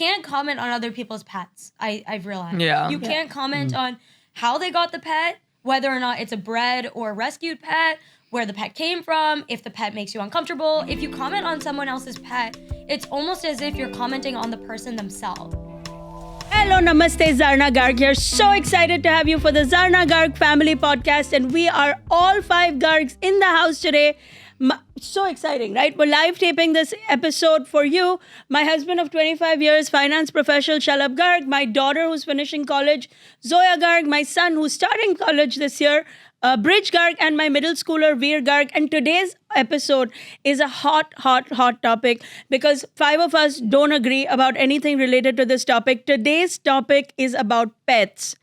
can't comment on other people's pets. I've realized. Yeah. You can't comment on how they got the pet, whether or not it's a bred or rescued pet, where the pet came from, if the pet makes you uncomfortable. If you comment on someone else's pet, it's almost as if you're commenting on the person themselves. Hello, namaste, Zarna Garg here. So excited to have you for the Zarna Garg family podcast. And we are all 5 Gargs in the house today. So exciting, right? We're live taping this episode for you. My husband of 25 years, finance professional Shalabh Garg, my daughter who's finishing college, Zoya Garg, my son who's starting college this year, Bridge Garg, and my middle schooler, Veer Garg. And today's episode is a hot topic because 5 of us don't agree about anything related to this topic. Today's topic is about pets.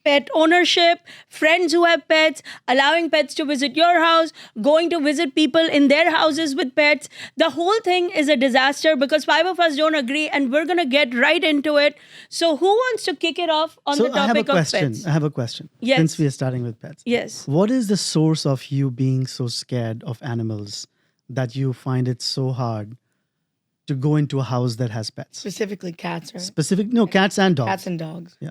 Pet ownership, friends who have pets, allowing pets to visit your house, going to visit people in their houses with pets. The whole thing is a disaster because 5 of us don't agree, and we're going to get right into it. So who wants to kick it off on the topic of pets? I have a question. Yes. Since we are starting with pets. Yes. What is the source of you being so scared of animals that you find it so hard to go into a house that has pets? Specifically cats, right? Cats and dogs. Cats and dogs. Yeah.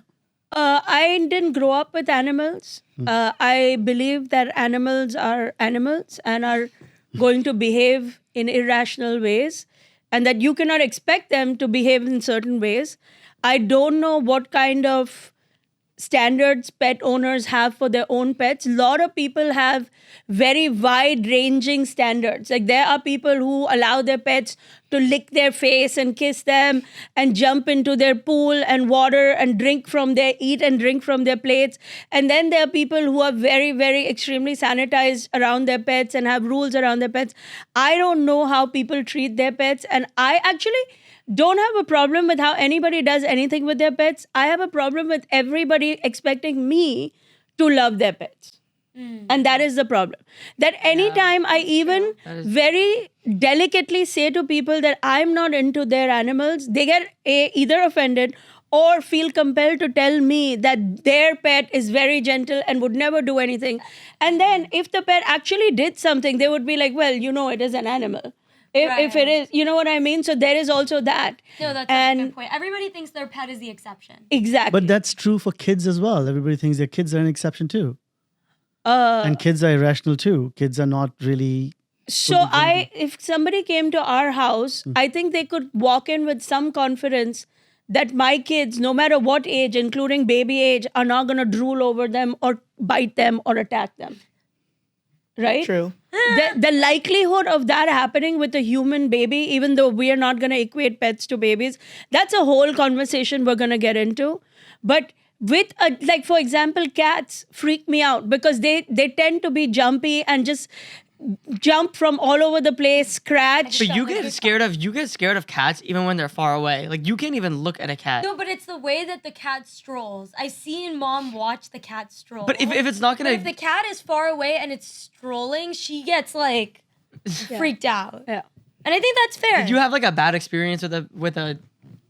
I didn't grow up with animals. I believe that animals are animals and are going to behave in irrational ways, and that you cannot expect them to behave in certain ways. I don't know what kind of standards pet owners have for their own pets. A lot of people have very wide-ranging standards. Like there are people who allow their pets to lick their face and kiss them and jump into their pool and water and eat and drink from their plates. And then there are people who are very, very extremely sanitized around their pets and have rules around their pets. I don't know how people treat their pets, and I actually don't have a problem with how anybody does anything with their pets. I have a problem with everybody expecting me to love their pets. And that is the problem. That anytime I even very delicately say to people that I'm not into their animals, they get either offended or feel compelled to tell me that their pet is very gentle and would never do anything. And then if the pet actually did something, they would be like, well, it is an animal. If it is, you know what I mean? So there is also that. No, that's a good point. Everybody thinks their pet is the exception. Exactly. But that's true for kids as well. Everybody thinks their kids are an exception too. And kids are irrational too. Kids are not really... So if somebody came to our house, I think they could walk in with some confidence that my kids, no matter what age, including baby age, are not going to drool over them or bite them or attack them. Right? True. The likelihood of that happening with a human baby, even though we are not going to equate pets to babies, that's a whole conversation we're going to get into. But with, for example, cats freak me out because they tend to be jumpy and just jump from all over the place, scratch. But you get scared of cats even when they're far away. Like you can't even look at a cat. No, but it's the way that the cat strolls. I've seen mom watch the cat stroll. But if it's not gonna, but if the cat is far away and it's strolling, she gets freaked out. Yeah. And I think that's fair. did you have a bad experience with a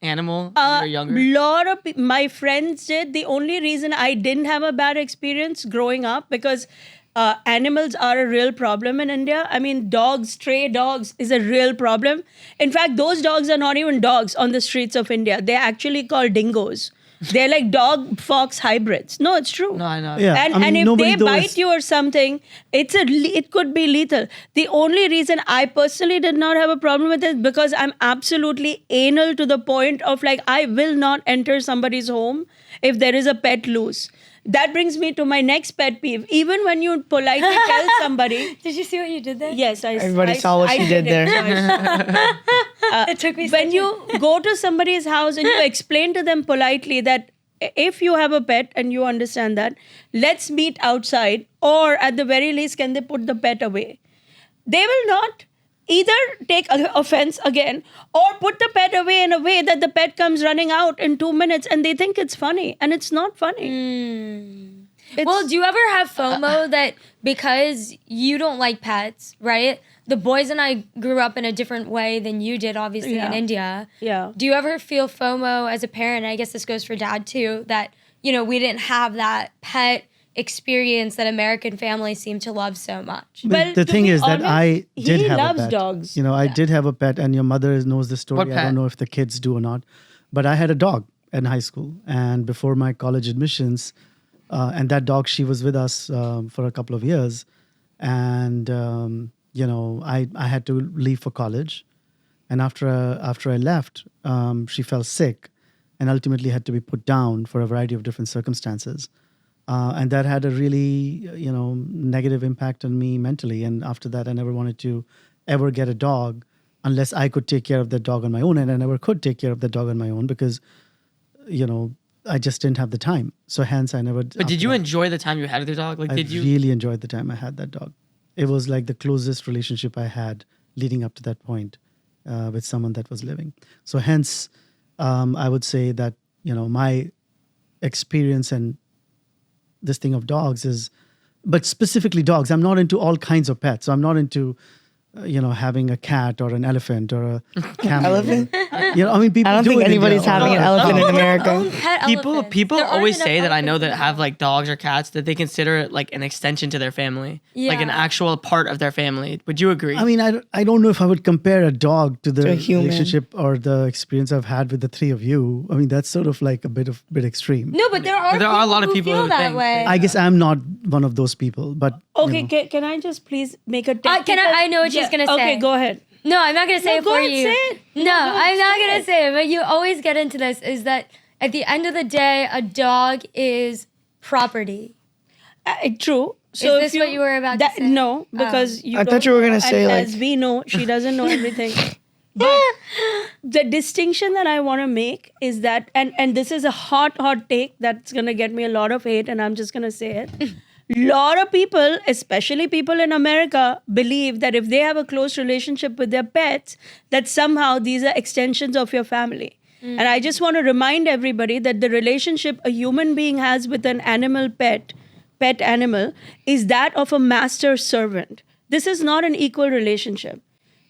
animal when you were younger? Lot of my friends did. The only reason I didn't have a bad experience growing up because animals are a real problem in India. I mean, stray dogs is a real problem. In fact, those dogs are not even dogs on the streets of India. They're actually called dingoes. They're like dog-fox hybrids. No, it's true. No, I know. Yeah. And if they bite you or something, it could be lethal. The only reason I personally did not have a problem with it because I'm absolutely anal to the point of I will not enter somebody's home if there is a pet loose. That brings me to my next pet peeve. Even when you politely tell somebody... Did you see what you did there? Yes, Everybody saw what she did there. It took me when you go to somebody's house and you explain to them politely that if you have a pet and you understand that, let's meet outside, or at the very least, can they put the pet away? They will not either take offense again or put the pet away in a way that the pet comes running out in 2 minutes and they think it's funny, and it's not funny. Well, do you ever have FOMO that because you don't like pets, right? The boys and I grew up in a different way than you did, obviously, in India. Yeah. Do you ever feel FOMO as a parent? I guess this goes for dad too, that, we didn't have that pet experience that American families seem to love so much. But the thing is that I did have a pet. He loves dogs. I did have a pet, and your mother knows the story. What I pet? don't know if the kids do or not. But I had a dog in high school, and before my college admissions, and that dog, she was with us for a couple of years, and I had to leave for college, and after I left, she fell sick, and ultimately had to be put down for a variety of different circumstances. And that had a really, negative impact on me mentally. And after that, I never wanted to ever get a dog unless I could take care of that dog on my own. And I never could take care of that dog on my own because, I just didn't have the time. So hence I never. But did you enjoy the time you had with your dog? Like, I did you? really enjoyed the time I had that dog. It was like the closest relationship I had leading up to that point with someone that was living. So hence, I would say that, my experience and this thing of dogs is, but specifically dogs. I'm not into all kinds of pets. So I'm not into, having a cat or an elephant or a camel. Elephant? People I don't do think it in anybody's India. having an elephant in America. People always say that I know that have like dogs or cats that they consider it like an extension to their family, like an actual part of their family. Would you agree? I mean, I don't know if I would compare a dog to the a human. relationship or the experience I've had with the three of you. I mean, that's sort of like a bit extreme. No, but there are a lot of who people feel who that think way. I guess I'm not one of those people, but Okay, can I just please make a Can I know what she's gonna say. Okay, go ahead. No, I'm not gonna say it go for ahead, you. say it. No, I'm not gonna say it. But you always get into this. Is that at the end of the day, a dog is property. True. So Is this what you were about to say? No, because you I thought you were gonna say, like- as we know, she doesn't know everything. But the distinction that I want to make is that, and this is a hot take that's gonna get me a lot of hate, and I'm just gonna say it. Lot of people, especially people in America, believe that if they have a close relationship with their pets, that somehow these are extensions of your family. And I just want to remind everybody that the relationship a human being has with an animal pet animal, is that of a master servant. This is not an equal relationship.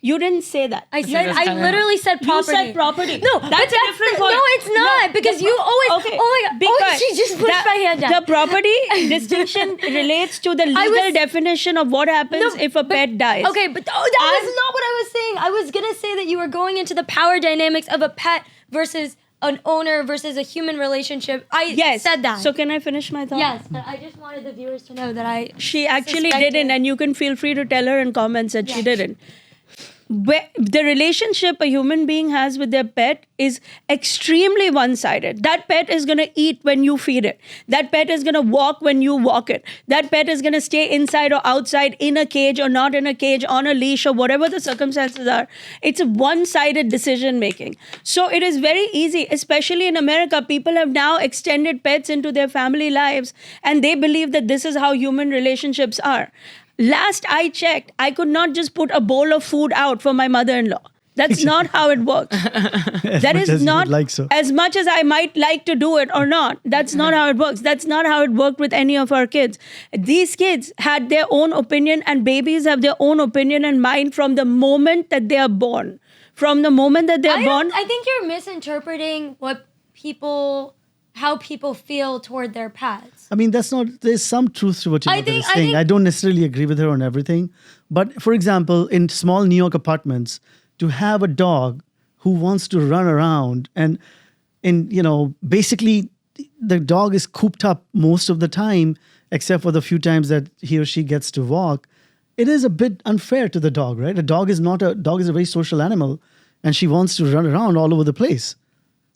You didn't say that. I literally said property. You said property. No, that's a different point. No, it's not because you always. Okay. Oh my god! Because she just pushed my hand down. The property distinction relates to the legal definition of what happens if a pet dies. Okay, but that was not what I was saying. I was gonna say that you were going into the power dynamics of a pet versus an owner versus a human relationship. I said that. So can I finish my thought? Yes, but I just wanted the viewers to know that She actually didn't, and you can feel free to tell her in comments that she didn't. The relationship a human being has with their pet is extremely one-sided. That pet is going to eat when you feed it. That pet is going to walk when you walk it. That pet is going to stay inside or outside, in a cage or not in a cage, on a leash or whatever the circumstances are. It's a one-sided decision-making. So it is very easy, especially in America. People have now extended pets into their family lives, and they believe that this is how human relationships are. Last I checked, I could not just put a bowl of food out for my mother-in-law. That's not how it works. That is not as much as I might like to do it or not. That's not how it works. That's not how it worked with any of our kids. These kids had their own opinion, and babies have their own opinion and mind from the moment that they are born. From the moment that they are born. I think you're misinterpreting how people feel toward their pets. I mean, there's some truth to what your mother is saying. I don't necessarily agree with her on everything. But for example, in small New York apartments, to have a dog who wants to run around and basically the dog is cooped up most of the time, except for the few times that he or she gets to walk, it is a bit unfair to the dog, right? A dog is a very social animal, and she wants to run around all over the place.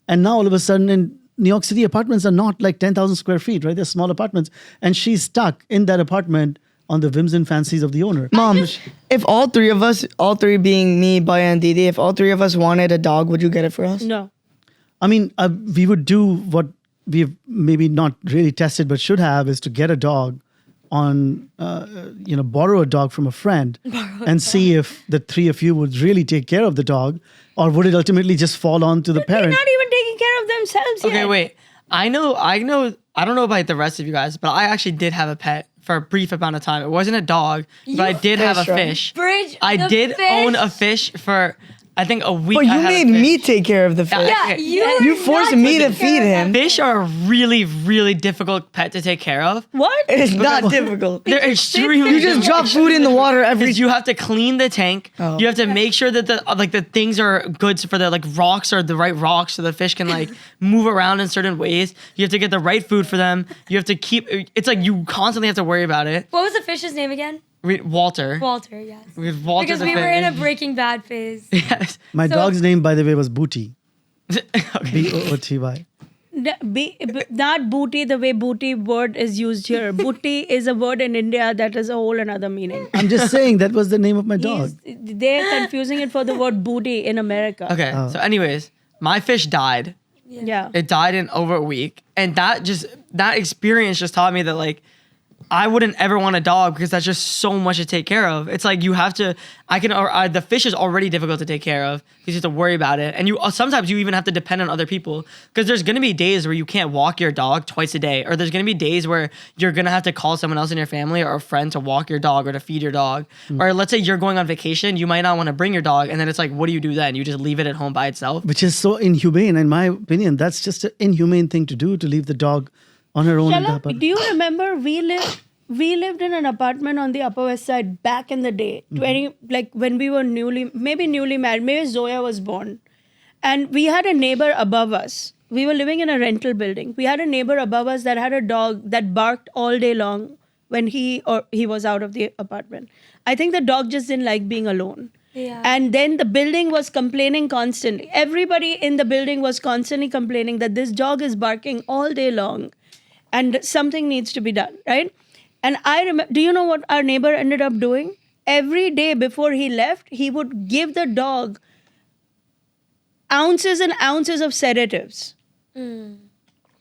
And now all of a sudden in New York City, apartments are not like 10,000 square feet, right? They're small apartments. And she's stuck in that apartment on the whims and fancies of the owner. Mom, if all three being me, Baya, and Didi, if all three of us wanted a dog, would you get it for us? No. I mean, we would do what we've maybe not really tested but should have, is to get a dog on, borrow a dog from a friend and see if the three of you would really take care of the dog, or would it ultimately just fall on to the parent? They're not even taking care of themselves yet. Okay, wait. I don't know about the rest of you guys, but I actually did have a pet for a brief amount of time. It wasn't a dog, but I did have a fish. Bridge, I did own a fish for I think a week. But I you had a made me fish. take care of the fish. Yeah, You forced me to feed him. Fish are a really, really difficult pet to take care of. What? It's not difficult. They're extremely. You just drop food in the water every. Because you have to clean the tank. Oh. You have to make sure that the things are good for the rocks are the right rocks so the fish can move around in certain ways. You have to get the right food for them. You have to keep. It's like you constantly have to worry about it. What was the fish's name again? Walter. Walter, yes. Walter Because the we were in a fish. Breaking Bad phase. Yes. My So- dog's name, by the way, was Booty. Okay. Booty. Not booty the way booty word is used here. Booty is a word in India that has a whole another meaning. I'm just saying that was the name of my dog. They're confusing it for the word booty in America. Okay. So, anyways, my fish died. Yeah. It died in over a week, and that experience just taught me that I wouldn't ever want a dog because that's just so much to take care of. It's like you have to. The fish is already difficult to take care of because you have to worry about it, and sometimes you even have to depend on other people because there's gonna be days where you can't walk your dog twice a day, or there's gonna be days where you're gonna have to call someone else in your family or a friend to walk your dog or to feed your dog. Or let's say you're going on vacation, you might not want to bring your dog, and then it's like, what do you do then? You just leave it at home by itself. Which is so inhumane, in my opinion. That's just an inhumane thing to do, to leave the dog on her own. in the Shalabh, apartment. do you remember we lived in an apartment on the Upper West Side back in the day, when we were newly married, maybe Zoya was born. And we had a neighbor above us. We were living in a rental building. We had a neighbor above us that had a dog that barked all day long when he was out of the apartment. I think the dog just didn't like being alone. Yeah. And then the building was complaining constantly. Everybody in the building was constantly complaining that this dog is barking all day long and something needs to be done, right? And I remember, do you know what our neighbor ended up doing? Every day before he left, he would give the dog ounces and ounces of sedatives.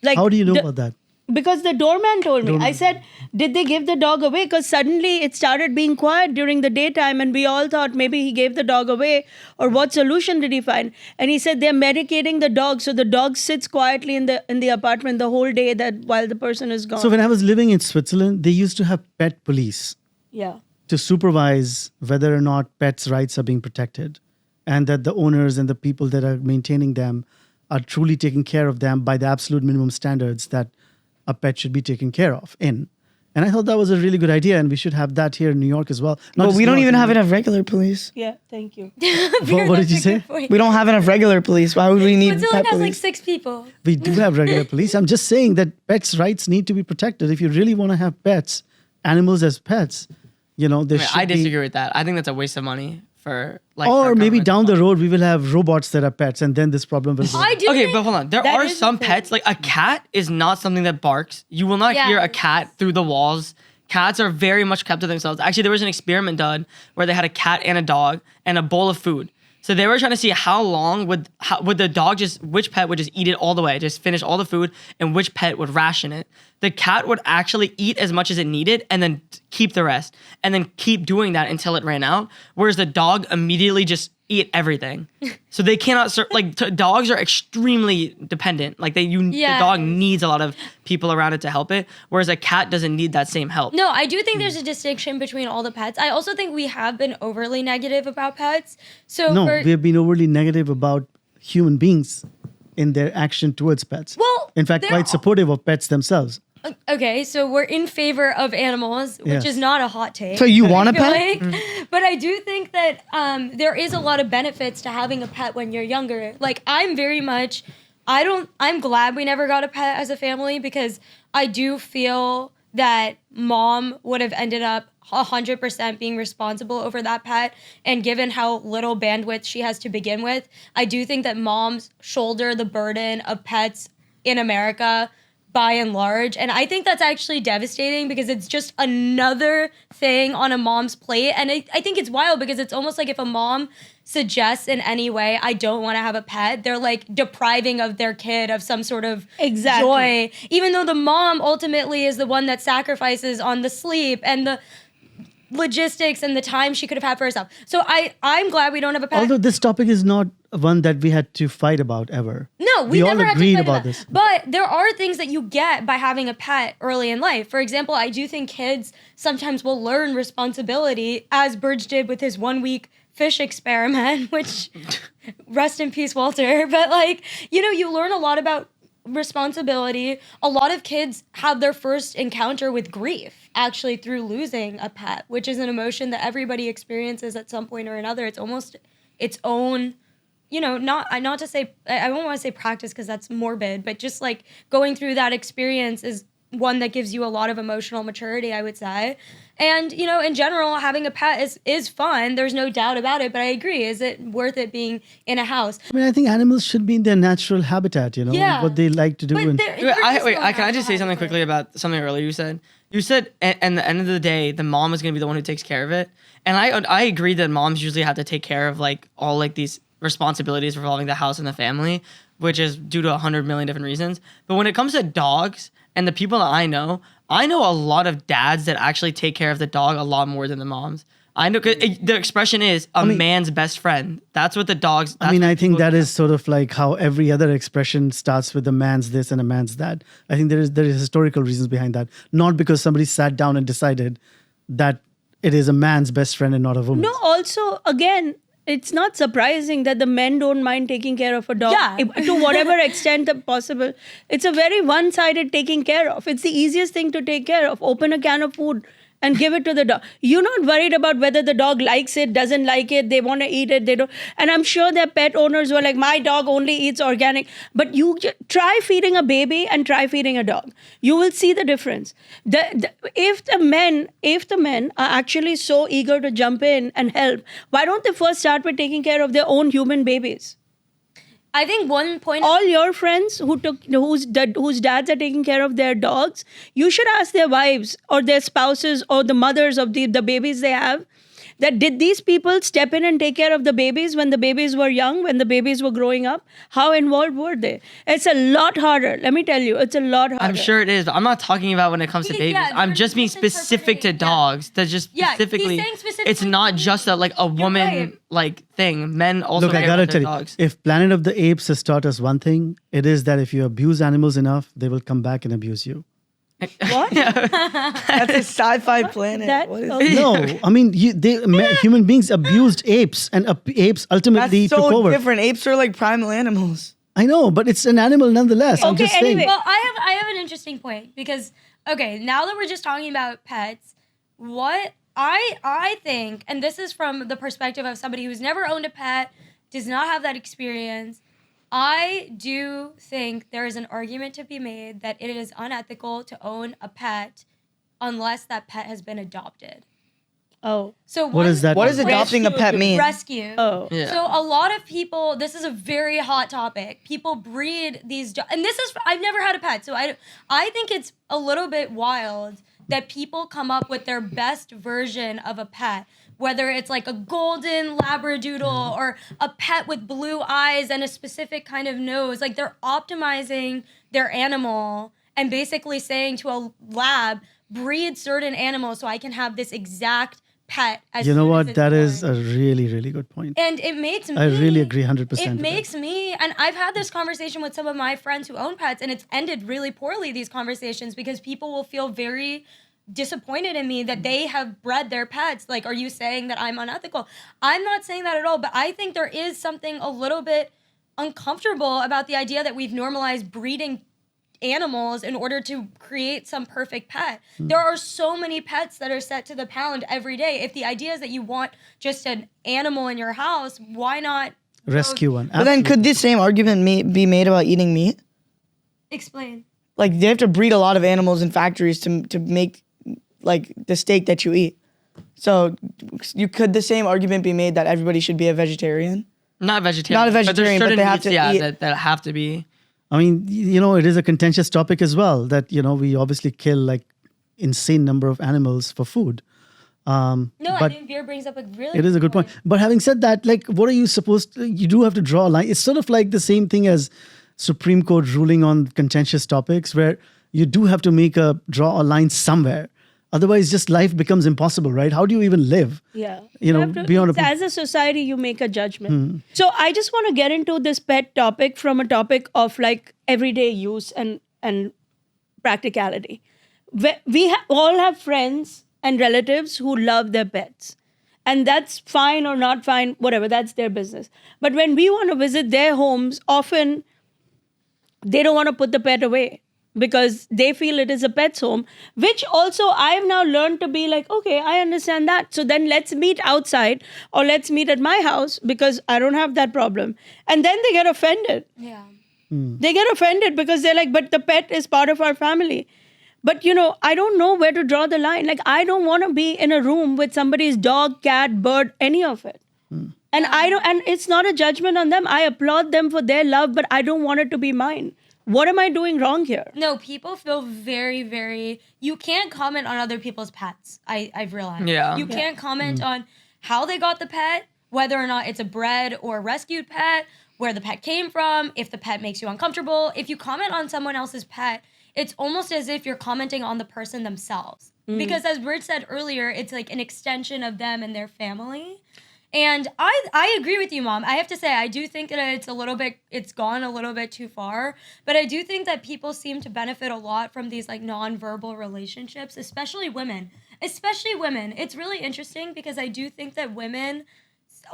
Like, How do you know about that? because the doorman told me. I said, did they give the dog away? Because suddenly it started being quiet during the daytime and we all thought maybe he gave the dog away, or what solution did he find? And he said they're medicating the dog, so the dog sits quietly in the apartment the whole day that while the person is gone. So when I was living in Switzerland, they used to have pet police yeah. to supervise whether or not pets' rights are being protected, and that the owners and the people that are maintaining them are truly taking care of them by the absolute minimum standards that a pet should be taken care of in. And I thought that was a really good idea, and we should have that here in New York as well. But we don't even have enough regular police. Yeah, thank you. What did you say? We don't have enough regular police. Why would we need Switzerland pet has police? 6 people. We do have regular police. I'm just saying that pets' rights need to be protected. If you really want to have pets, animals as pets, there should I be. disagree with that. I think that's a waste of money for Or our maybe government down to the road, we will have robots that are pets, and then this problem will go. I do Okay, think but hold on. There that are is some the thing. pets, like a cat is not something that barks. You will not hear a Yes. cat through the walls. Cats are very much kept to themselves. Actually, there was an experiment done where they had a cat and a dog and a bowl of food. So they were trying to see how long would the dog which pet would just eat it all the way, just finish all the food, and which pet would ration it. The cat would actually eat as much as it needed and then keep the rest, and then keep doing that until it ran out. Whereas the dog immediately just eat everything. So they cannot dogs are extremely dependent. Like the dog needs a lot of people around it to help it, whereas a cat doesn't need that same help. No, I do think there's a distinction between all the pets. I also think we have been overly negative about pets. So No, we have been overly negative about human beings in their action towards pets. Well, in fact, they're quite supportive of pets themselves. okay, so we're in favor of animals, which Yes. is not a hot take. So you want a I feel pet? like. But I do think that there is a lot of benefits to having a pet when you're younger. Like I'm glad we never got a pet as a family because I do feel that mom would have ended up 100% being responsible over that pet. And given how little bandwidth she has to begin with, I do think that moms shoulder the burden of pets in America by and large. And I think that's actually devastating because it's just another thing on a mom's plate. And I think it's wild because it's almost like if a mom suggests in any way, I don't want to have a pet, they're like depriving of their kid of some sort of Exactly. joy. Even though the mom ultimately is the one that sacrifices on the sleep and the logistics and the time she could have had for herself. So I'm glad we don't have a pet. Although this topic is not one that we had to fight about ever. No, we all never had to agreed fight about that. this. But there are things that you get by having a pet early in life. For example, I do think kids sometimes will learn responsibility, as Burge did with his 1 week fish experiment, which rest in peace, Walter. But like, you learn a lot about responsibility. A lot of kids have their first encounter with grief actually through losing a pet, which is an emotion that everybody experiences at some point or another. It's almost its own, not to say, I don't want to say practice because that's morbid, but just like going through that experience is one that gives you a lot of emotional maturity, I would say. And, in general, having a pet is fun. There's no doubt about it. But I agree. Is it worth it being in a house? I mean, I think animals should be in their natural habitat, Yeah. what they like to do. But And Can I just say something quickly about something earlier you said? You said at the end of the day, the mom is going to be the one who takes care of it. And I agree that moms usually have to take care of like all like these responsibilities revolving the house and the family, which is due to 100 million different reasons. But when it comes to dogs and the people that I know a lot of dads that actually take care of the dog a lot more than the moms. I know the expression is man's best friend. That's what the dogs. I think that is sort of like how every other expression starts with a man's this and a man's that. I think there is historical reasons behind that, not because somebody sat down and decided that it is a man's best friend and not a woman's. No, also, again, it's not surprising that the men don't mind taking care of a dog. Yeah. To whatever extent possible. It's a very one-sided taking care of. It's the easiest thing to take care of. Open a can of food and give it to the dog. You're not worried about whether the dog likes it, doesn't like it, they want to eat it, they don't. And I'm sure there are pet owners who are like, my dog only eats organic. But you try feeding a baby and try feeding a dog. You will see the difference. If the men are actually so eager to jump in and help, why don't they first start with taking care of their own human babies? I think one point. All your friends whose dads are taking care of their dogs, you should ask their wives or their spouses or the mothers of the babies they have, that did these people step in and take care of the babies when the babies were young, when the babies were growing up? How involved were they? It's a lot harder. Let me tell you, it's a lot harder. I'm sure it is, but I'm not talking about when it comes to Yeah, babies. I'm you're just being specific to misinterpreting, dogs. That just Yeah, he's specifically, saying specifically it's not to just a woman right. like thing. Men also Look, I care gotta about their tell you, dogs. if Planet of the Apes has taught us one thing, it is that if you abuse animals enough, they will come back and abuse you. What? That's a sci-fi planet. That- What is oh, it? No, I mean, human beings abused apes, and apes ultimately That's took so over. different. Apes are like primal animals. I know, but it's an animal nonetheless. I'm Okay, just saying. anyway. Well, I have an interesting point because now that we're just talking about pets, what I think, and this is from the perspective of somebody who's never owned a pet, does not have that experience, I do think there is an argument to be made that it is unethical to own a pet unless that pet has been adopted. Oh. So What does that What does mean? adopting a pet mean? Rescue. Oh. Yeah. So a lot of people, this is a very hot topic. People breed these dogs, and this is, I've never had a pet, so I think it's a little bit wild that people come up with their best version of a pet, whether it's like a golden labradoodle or a pet with blue eyes and a specific kind of nose. Like they're optimizing their animal and basically saying to a lab, breed certain animals so I can have this exact pet as You know soon as what? it's That is born. a really, really good point. And it makes me. I really agree 100% It with that. makes me, and I've had this conversation with some of my friends who own pets, and it's ended really poorly, these conversations, because people will feel very disappointed in me that they have bred their pets. Like, are you saying that I'm unethical? I'm not saying that at all, but I think there is something a little bit uncomfortable about the idea that we've normalized breeding animals in order to create some perfect pet. There are so many pets that are set to the pound every day. If the idea is that you want just an animal in your house, why not Rescue one. But then could this same argument be made about eating meat? explain? Like they have to breed a lot of animals in factories to make like the steak that you eat. So could the same argument be made that everybody should be a vegetarian? Not vegetarian. Not a vegetarian, but there's they certain have to meats, eat- that have to be. I mean, it is a contentious topic as well that, we obviously kill like insane number of animals for food. No, I but think Veer brings up a really it is a good point. But having said that, like, what are you supposed to, you do have to draw a line. It's sort of like the same thing as Supreme Court ruling on contentious topics where you do have to draw a line somewhere. Otherwise, just life becomes impossible, right? How do you even live? Yeah. beyond As a society, you make a judgment. So I just want to get into this pet topic from a topic of like everyday use and practicality. We all have friends and relatives who love their pets. And that's fine or not fine, whatever, that's their business. But when we want to visit their homes, often they don't want to put the pet away because they feel it is a pet's home, which also I've now learned to be like, okay, I understand that. So then let's meet outside or let's meet at my house because I don't have that problem. And then they get offended. Yeah. They get offended because they're like, but the pet is part of our family. But, I don't know where to draw the line. Like, I don't want to be in a room with somebody's dog, cat, bird, any of it. And and it's not a judgment on them. I applaud them for their love, but I don't want it to be mine. What am I doing wrong here? No, people feel very, very... You can't comment on other people's pets, I've realized. Yeah. You can't comment on how they got the pet, whether or not it's a bred or rescued pet, where the pet came from, if the pet makes you uncomfortable. If you comment on someone else's pet, it's almost as if you're commenting on the person themselves. Because as Bert said earlier, it's like an extension of them and their family. And I agree with you, Mom. I have to say, I do think that it's gone a little bit too far. But I do think that people seem to benefit a lot from these like non-verbal relationships, especially women. It's really interesting because I do think that women,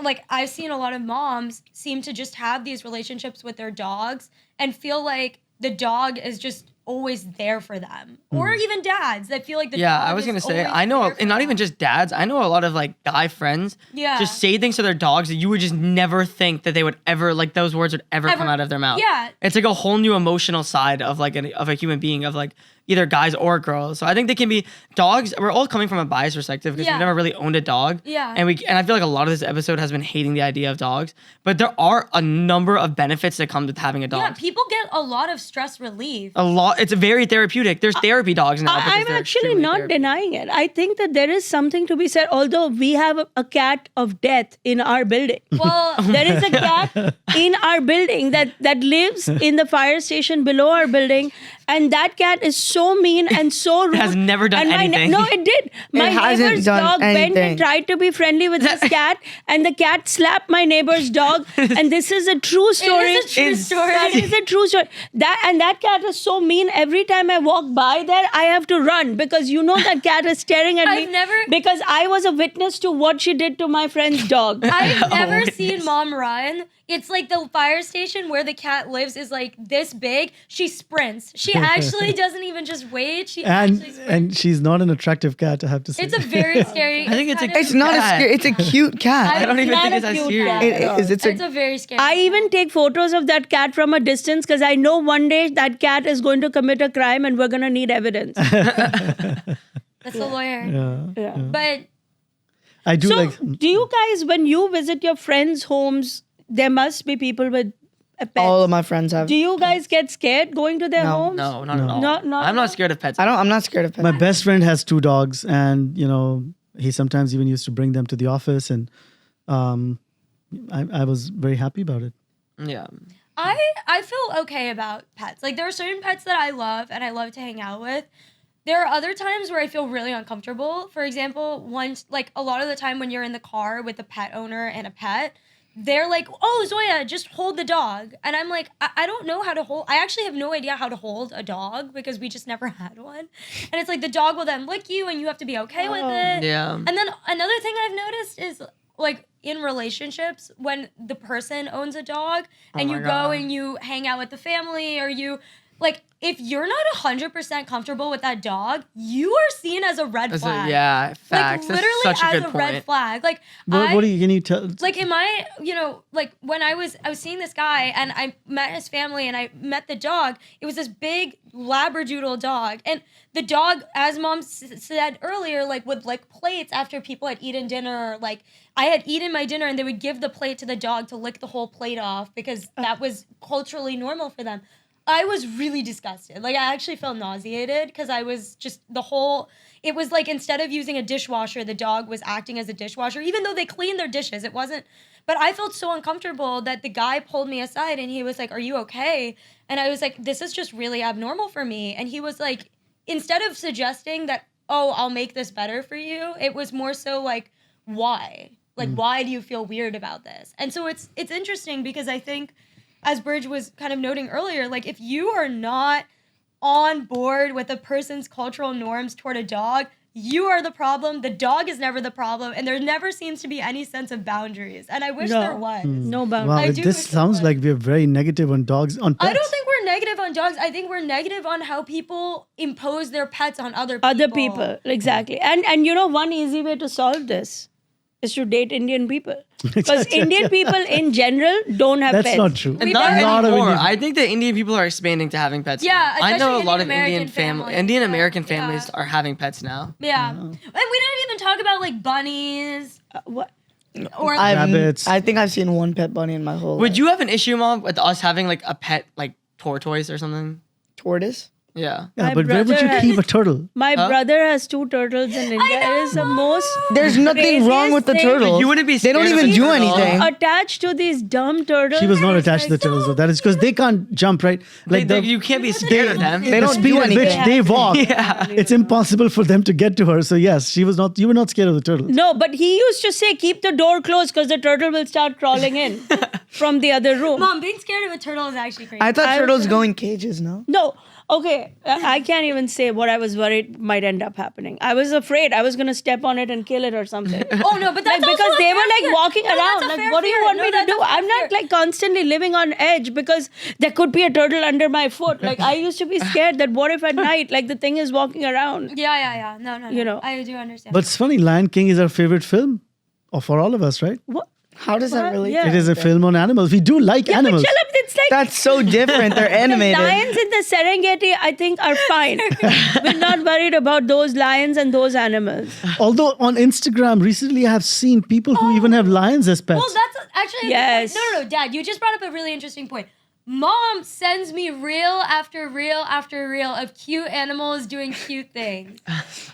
like I've seen a lot of moms seem to just have these relationships with their dogs and feel like the dog is just always there for them, or even dads that feel like the dog I was gonna is say, always I know, there for and not them. even just dads. I know a lot of like guy friends. Yeah. Just say things to their dogs that you would just never think that they would ever like those words would ever come out of their mouth. Yeah. It's like a whole new emotional side of like of a human being, of like either guys or girls. So I think they can be dogs. We're all coming from a biased perspective because Yeah. we've never really owned a dog. Yeah. And I feel like a lot of this episode has been hating the idea of dogs, but there are a number of benefits that come with having a dog. Yeah, people get a lot of stress relief. A lot. It's very therapeutic. There's therapy dogs now. because I'm they're actually extremely not therapy. denying it. I think that there is something to be said, although we have a cat of death in our building. Well, There is a cat in our building that lives in the fire station below our building, and that cat is so mean and so rude. has never done And anything. No, it did. My hasn't neighbor's done dog went anything. and tried to be friendly with this cat, and the cat slapped my neighbor's dog. And this is a true story. It is a true story. That is a true story. That cat is so mean. Every time I walk by there, I have to run because that cat is staring at me. I've never- Because I was a witness to what she did to my friend's dog. I've never Always. seen Mom run. It's like the fire station where the cat lives is like this big. She sprints. She actually doesn't even just wait. She actually sprints. And she's not an attractive cat, I have to say. It's a very scary. I think it's a- kind of- It's not a Cat. scary. It's a cute cat. I don't even Not think a it's that cute serious. cat. It is. It's It's a. a very scary. I even take photos of that cat from a distance because I know one day that cat is going to commit a crime and we're going to need evidence. That's the lawyer. Yeah. But I do So, like. do you guys, when you visit your friends' homes, there must be people with pets. All of my friends have. Do you guys get scared going to their No. homes? No, not at all. Not I'm at all? not scared of pets. I'm not scared of pets. My best friend has 2 dogs, and he sometimes even used to bring them to the office, and I was very happy about it. Yeah. I feel okay about pets. Like there are certain pets that I love and I love to hang out with. There are other times where I feel really uncomfortable. For example, a lot of the time when you're in the car with a pet owner and a pet, they're like, "Oh, Zoya, just hold the dog." And I'm like, I don't know how to hold. I actually have no idea how to hold a dog because we just never had one. And it's like the dog will then lick you and you have to be okay with it. Yeah. And then another thing I've noticed is like in relationships when the person owns a dog and my you go God. and you hang out with the family or you like if you're not 100% comfortable with that dog, you are seen as a red flag. Yeah, facts. Like literally That's such a as good a red point. flag. Like Can you tell? like in my, like when I was seeing this guy and I met his family and I met the dog, it was this big Labradoodle dog. And the dog, as Mom said earlier, like would lick plates after people had eaten dinner. Like I had eaten my dinner and they would give the plate to the dog to lick the whole plate off because that was culturally normal for them. I was really disgusted. Like I actually felt nauseated because I was just it was like instead of using a dishwasher, the dog was acting as a dishwasher, even though they cleaned their dishes. It wasn't, but I felt so uncomfortable that the guy pulled me aside and he was like, "Are you okay?" And I was like, "This is just really abnormal for me." And he was like, instead of suggesting that, "Oh, I'll make this better for you," it was more so like, why? Like, why do you feel weird about this? And so it's interesting because I think, as Bridge was kind of noting earlier, like if you are not on board with a person's cultural norms toward a dog, you are the problem. The dog is never the problem, and there never seems to be any sense of boundaries. And I wish there was. No Wow, boundaries. I do this wish it sounds was. like we're very negative on dogs, on pets. I don't think we're negative on dogs. I think we're negative on how people impose their pets on other people. Other people, exactly. And one easy way to solve this is to date Indian people. Because Indian people in general don't have That's pets. not true. And We not better- A lot of anymore. Indian- I think that Indian people are expanding to having pets. Yeah, now. I know a especially lot of Indian-American families. Indian American Yeah. families are having pets now. Yeah. And we didn't even talk about like bunnies What? or Rabbits. I think I've seen one pet bunny in my whole Would life. you have an issue, Mom, with us having like a pet like tortoise or something? Tortoise? Yeah. Yeah, My but where would brother you has- keep a turtle? My brother has 2 turtles in India. know, It is the most There's nothing wrong craziest with the thing. turtle. You wouldn't be They don't scared of even a do turtle? anything. attached to these dumb turtles. She was not It's attached to the like, turtles, though. That is because they can't jump, right? Like You can't be scared of them. They the don't speed do at which anything. they walk. Yeah. It's impossible for them to get to her. So yes, she was not. You were not scared of the turtle. No, but he used to say, keep the door closed because the turtle will start crawling in from the other room. Mom, being scared of a turtle is actually crazy. I thought turtles go in cages, no? No. Okay, I can't even say what I was worried might end up happening. I was afraid I was going to step on it and kill it or something. Oh no, but that's Like, also because a they fair were like fear. walking No, around. that's a Like, fair what do you fear. want No, me to that's do? a fair I'm not fear. like constantly living on edge because there could be a turtle under my foot. Like, I used to be scared that what if at night, like, the thing is walking around. Yeah. No. You know. I do understand. But it's funny. Lion King is our favorite film, or for all of us, right? What? How does that relate? Yeah. It is a film on animals. We do like Yeah, animals. but shut up. It's like That's so different. They're the animated. lions in the Serengeti, I think, are fine. We're not worried about those lions and those animals. Although on Instagram recently, I have seen people who even have lions as pets. well, that's actually a good Yes. point. No, Dad, you just brought up a really interesting point. Mom sends me reel after reel after reel of cute animals doing cute things.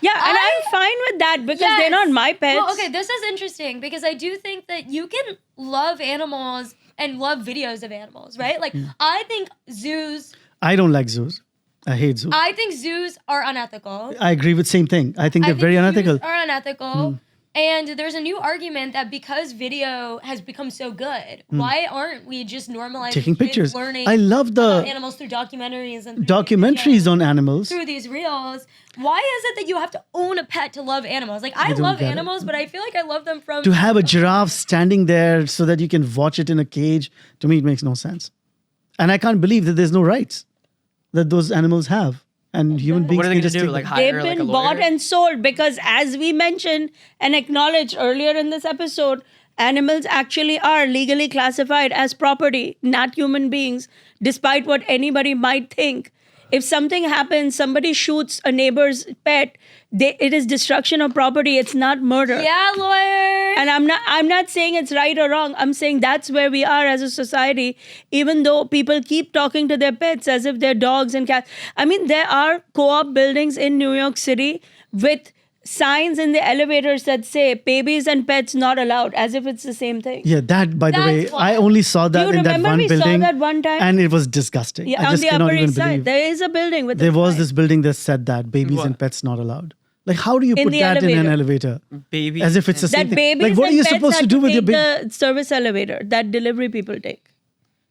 Yeah, and I'm fine with that because they're Yes. not my pets. Well, okay, this is interesting because I do think that you can love animals and love videos of animals, right? Like, I think zoos, I don't like zoos. I hate zoos. I think zoos are unethical. I agree with same thing. I think they're very zoos unethical. Are unethical. And there's a new argument that because video has become so good, why aren't we just normalizing Taking kids pictures. learning I love about the animals through documentaries and through documentaries videos, on animals. through these reels? Why is it that you have to own a pet to love animals? Like, I don't love get it. animals, but I feel like I love them from To have a giraffe standing there so that you can watch it in a cage, to me, it makes no sense. And I can't believe that there's no rights that those animals have. And human beings What are they can going to just do? take Like them. They've hire like a been lawyer? bought and sold because, as we mentioned and acknowledged earlier in this episode, animals actually are legally classified as property, not human beings, despite what anybody might think. If something happens, somebody shoots a neighbor's pet, it is destruction of property. It's not murder. Yeah, lawyer. And I'm not saying it's right or wrong. I'm saying that's where we are as a society, even though people keep talking to their pets as if they're dogs and cats. I mean, there are co-op buildings in New York City with signs in the elevators that say babies and pets not allowed, as if it's the same thing. Yeah, that, by the way, That's I wild. only saw that you in that remember one we saw building. that one time? And it was disgusting. Yeah, I on just the cannot Upper even East Side. believe. There is a building with There a was sign. this building that said that babies What? and pets not allowed. Like, how do you In put the that in an elevator. elevator? Baby. As if it's the same That thing. babies Like, what are and you pets supposed to had do with your take baby? the service elevator that delivery people take.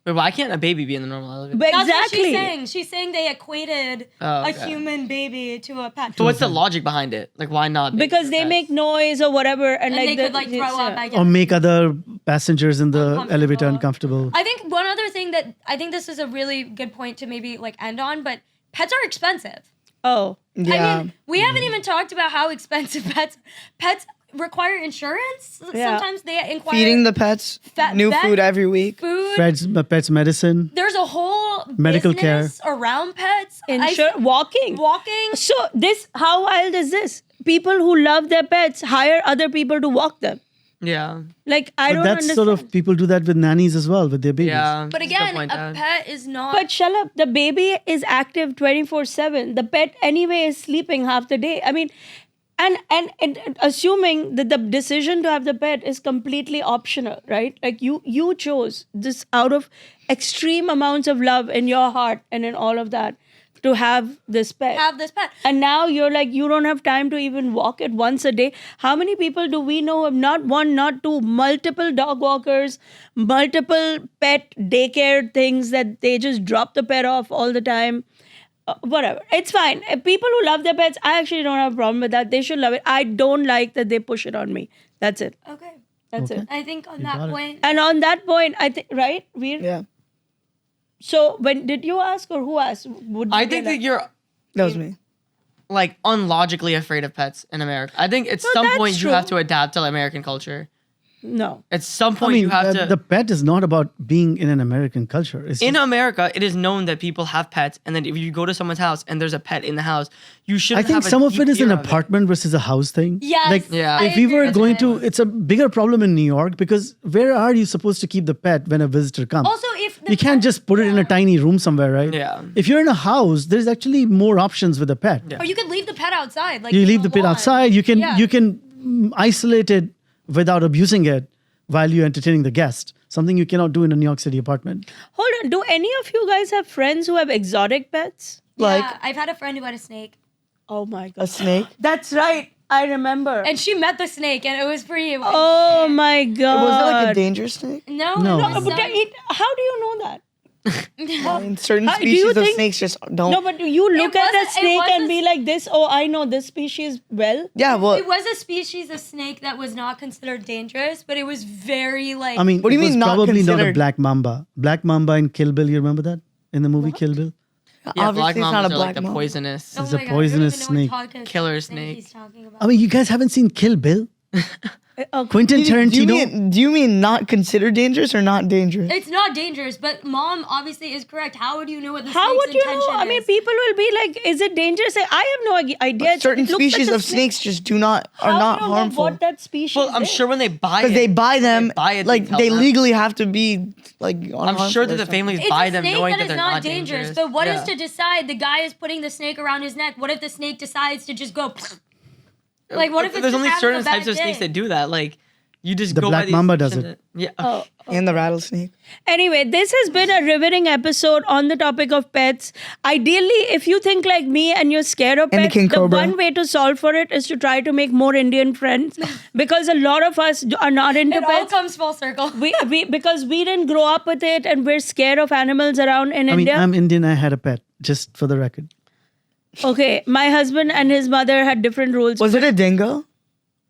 Wait, why can't a baby be in the normal elevator? But That's what exactly. she's saying. She's saying they equated Oh, a okay. human baby to a pet. So what's the logic behind it? Like, why not? babies Because or they pets? make noise or whatever, and, And like they the, could like throw up, I guess. Or make other passengers in the elevator uncomfortable. I think one other thing that I think this is a really good point to maybe like end on, but pets are expensive. Oh, Yeah. I mean, we haven't even talked about how expensive pets require insurance. Yeah. Sometimes they inquire Feeding the pets new vet food every week. food. Pets medicine. There's a whole Medical care. business around pets. walking. Walking. So how wild is this? People who love their pets hire other people to walk them. Yeah. Like, I But don't that's understand. sort of, people do that with nannies as well, with their babies. Yeah. But that's a good again, point, a Dad. pet is not. But Shalabh, the baby is active 24/7. The pet anyway is sleeping half the day. I mean, and assuming that the decision to have the pet is completely optional, right? Like you chose this out of extreme amounts of love in your heart and in all of that to have this pet. have this pet. And now you're like, you don't have time to even walk it once a day. How many people do we know of not one, not two, multiple dog walkers, multiple pet daycare things that they just drop the pet off all the time? whatever. It's fine. People who love their pets, I actually don't have a problem with that. They should love it. I don't like that they push it on me. That's it. Okay. That's Okay. it. I think on You that got it. point, And on that point, I think, right, Veer? Yeah, So when did you ask or who asked? Would I you think be that like- you're that was me. like unlogically afraid of pets in America. I think at No, some that's point you true. have to adapt to American culture. No. At some I point mean, you have to. the pet is not about being in an American culture. It's In just- America, it is known that people have pets, and then if you go to someone's house and there's a pet in the house, you should. I think some of it is an apartment versus a house thing. Yes, Like, Yeah. if I we agree were with going it. to, it's a bigger problem in New York because where are you supposed to keep the pet when a visitor comes? Also, if the You can't just put it in a tiny room somewhere, right? Yeah. If you're in a house, there's actually more options with a pet. Yeah. or you could leave the pet outside. Like You in leave the pet lawn. outside. You can Yeah. isolate it without abusing it while you're entertaining the guest. Something you cannot do in a New York City apartment. Hold on. Do any of you guys have friends who have exotic pets? Like Yeah, I've had a friend who had a snake, Oh my a god. snake. That's right. I remember. and she met the snake, and it was pretty. Oh my god. Was it like a dangerous snake? No, No. it was But some- how do you know that? I mean, certain do you species of think- snakes just don't. No, but you look at a wasn't- it snake and wasn't- be like this, oh, I know this species well. Yeah, well, It was a species of snake that was not considered dangerous, but it was very like. I mean, What do you it was mean not probably not a considered? black mamba. Black mamba in Kill Bill, you remember that? In the movie Kill Bill? Yeah, obviously black it's not a mamas are black like the mamba. poisonous. oh it's my a God, I don't poisonous even know what snake. Killer snake snake. he's talking about. I mean, you guys haven't seen Kill Bill? Okay. Quentin Tarantino? Do you mean not considered dangerous or not dangerous? It's not dangerous, but mom obviously is correct. How would you know what the How snake's would you know? intention I mean, is? people will be like, is it dangerous? I have no idea. Certain It looks like species a of snake. snakes just are not How do you know harmful what that species Well, I'm is? sure when they buy it, because they buy them buy it, like tell they them. legally have to be like. I'm sure that the family. families It's buy a them snake knowing that that is they're not not dangerous. But what is Yeah. to decide? The guy is putting the snake around his neck. What if the snake decides to just go? Like, what if it's there's just only having certain a bad types of snakes day? that do that? Like, you just The go black by the mamba does assumption it. that- yeah. Oh. And the rattlesnake. Anyway, this has been a riveting episode on the topic of pets. Ideally, if you think like me and you're scared of And the pets, king cobra. one way to solve for it is to try to make more Indian friends because a lot of us are not into It all pets. comes full circle. Because we didn't grow up with it and we're scared of animals around in I mean, India. I'm Indian. I had a pet, just for the record. Okay, my husband and his mother had different rules. Was it a dingo?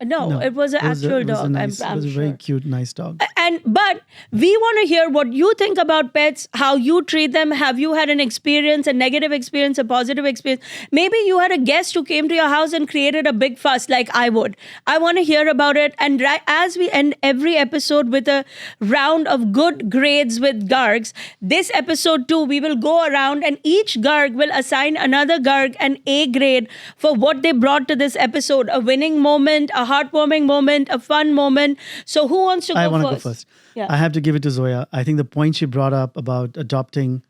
No, it was an actual it was dog. a nice, I'm it was a sure. very cute, nice dog. But we want to hear what you think about pets, how you treat them. Have you had an experience, a negative experience, a positive experience? Maybe you had a guest who came to your house and created a big fuss like I would. I want to hear about it. And as we end every episode with a round of good grades with Gargs, this episode too, we will go around and each Garg will assign another Garg an A grade for what they brought to this episode. A winning moment, a heartwarming moment, a fun moment. So who wants to go I first? want to go first. Yeah. I have to give it to Zoya. I think the point she brought up about adopting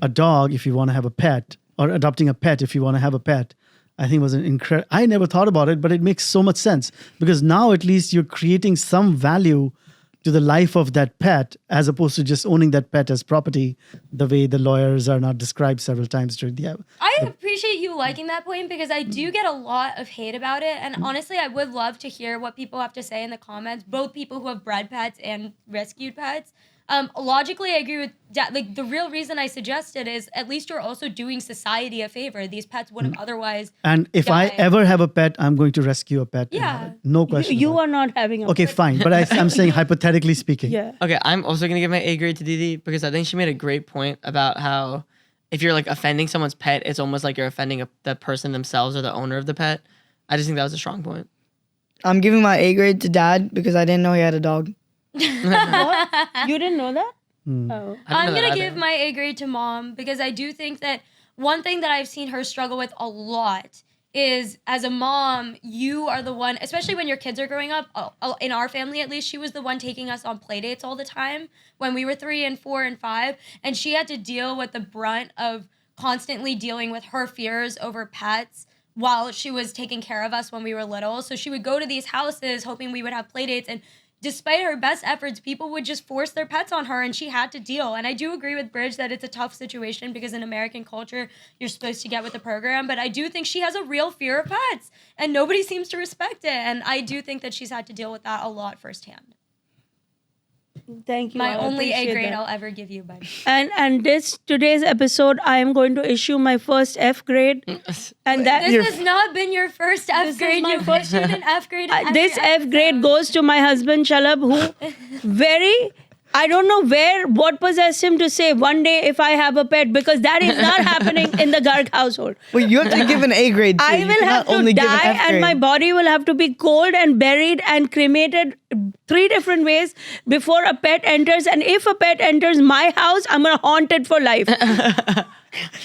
a dog if you want to have a pet, or adopting a pet if you want to have a pet, I think was an incredible. I never thought about it, but it makes so much sense because now at least you're creating some value to the life of that pet as opposed to just owning that pet as property, the way the lawyers are not described several times during the. I appreciate you liking that point because I do get a lot of hate about it. And honestly, I would love to hear what people have to say in the comments, both people who have bred pets and rescued pets. Logically, I agree with Dad. Like, the real reason I suggested is at least you're also doing society a favor. These pets would have otherwise. And if I die. ever have a pet, I'm going to rescue a pet. and Yeah. have it. No question. You about are not having a it. Okay, fine. But I'm saying hypothetically speaking. Yeah. Okay, I'm also gonna give my A grade to Didi because I think she made a great point about how if you're like offending someone's pet, it's almost like you're offending the person themselves or the owner of the pet. I just think that was a strong point. I'm giving my A grade to Dad because I didn't know he had a dog. You didn't know that? Oh. I didn't I'm know that going to either. give my A grade to Mom because I do think that one thing that I've seen her struggle with a lot is as a mom, you are the one, especially when your kids are growing up, in our family at least, she was the one taking us on play dates all the time when we were 3 and 4 and 5. And she had to deal with the brunt of constantly dealing with her fears over pets while she was taking care of us when we were little. So she would go to these houses hoping we would have play dates, and despite her best efforts, people would just force their pets on her and she had to deal. And I do agree with Bridge that it's a tough situation because in American culture, you're supposed to get with the program. But I do think she has a real fear of pets and nobody seems to respect it. And I do think that she's had to deal with that a lot firsthand. Thank you. My I only A appreciate grade that. I'll ever give you, bud. And today's episode, I am going to issue my first F grade, and that This has not been your first F grade. my You've first- issued an F grade. in every this F grade episode. goes to my husband Shalabh, who I don't know what possessed him to say one day if I have a pet, because that is not happening in the Garg household. Wait, you have to give an A grade too. I You will cannot have to only give an die, F and my grade. body will have to be cold and buried and cremated 3 different ways before a pet enters. And if a pet enters my house, I'm gonna haunt it for life.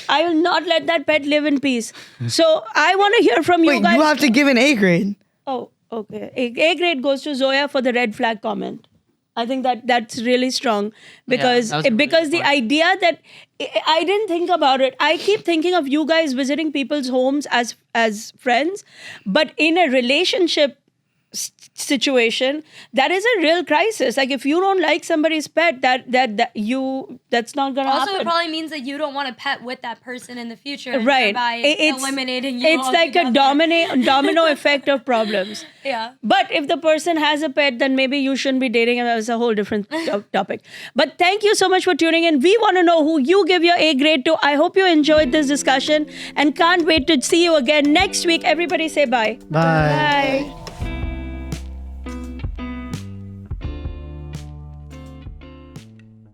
I will not let that pet live in peace. So I want to hear from you Wait, guys. you have to give an A grade. Oh, okay. A grade goes to Zoya for the red flag comment. I think that's really strong because that was a really because good the point. idea that I didn't think about it. I keep thinking of you guys visiting people's homes as friends, but in a relationship situation, that is a real crisis. Like if you don't like somebody's pet, that's not gonna Also, happen. it probably means that you don't want a pet with that person in the future, and Right. thereby eliminating you. It's like a altogether. domino effect of problems. Yeah. But if the person has a pet, then maybe you shouldn't be dating him. That's a whole different topic. But thank you so much for tuning in. We want to know who you give your A grade to. I hope you enjoyed this discussion and can't wait to see you again next week. Everybody say bye. Bye. Bye.